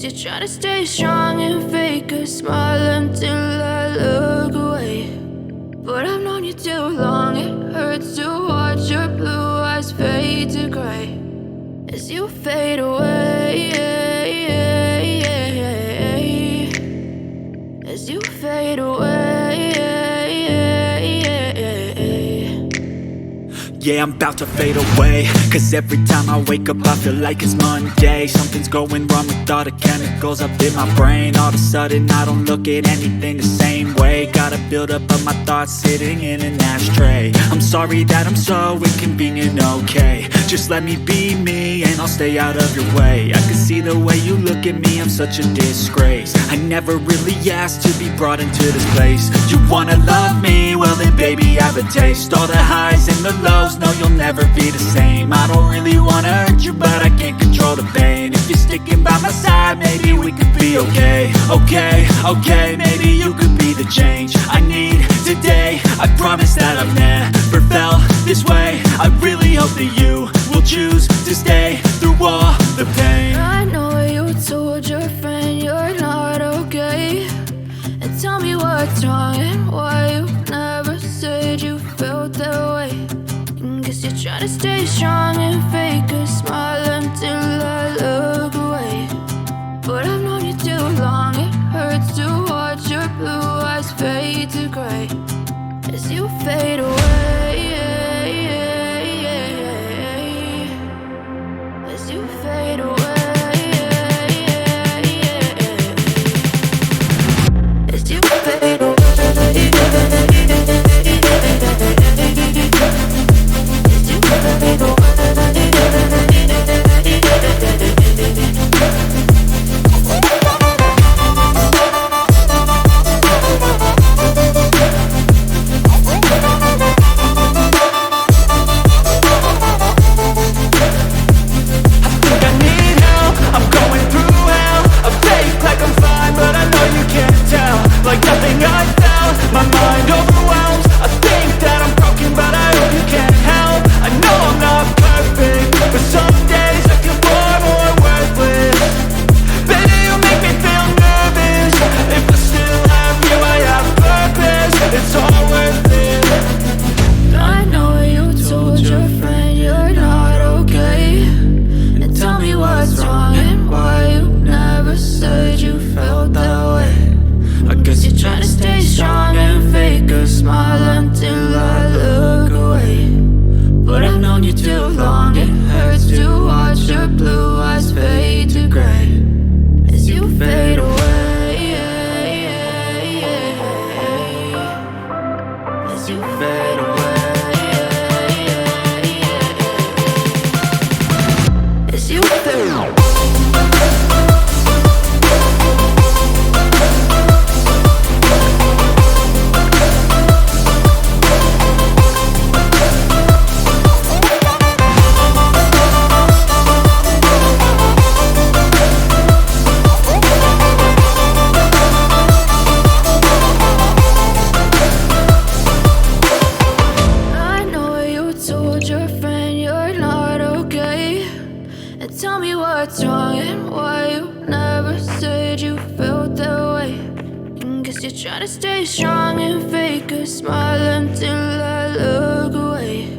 guess you're trying to stay strong and fake a smile until I look away. But I've known you too long, it hurts to watch your blue eyes fade to gray as you fade away, as you fade away. Yeah, I'm about to fade away, cause every time I wake up I feel like it's Monday. Something's going wrong with all the chemicals up in my brain. All of a sudden I don't look at anything the same way. Gotta build up of my thoughts sitting in an ashtray. I'm sorry that I'm so inconvenient, okay. Just let me be me and I'll stay out of your way. I can see the way you look at me, I'm such a disgrace. I never really asked to be brought into this place. You wanna love me? Well then baby I have a taste. All the highs and the lows, no you'll never be the same. I don't really wanna hurt you but I can't control the pain. If you're sticking by my side maybe we could be okay. Okay, maybe you could be the change I need today. I promise that I've never felt this way. I really hope that you will choose to stay through all the pain. I know you told your friend you're not okay, and tell me what's wrong and why you never said you felt that way. Guess you're trying to stay strong and fake a smile until I look away. But I've known you too long, it hurts to watch your blue eyes fade to gray as you fade away, as you fade away, as you fade away. Tell me what's wrong and why you never said you felt that way. Guess you're trying to stay strong and fake a smile until I look away.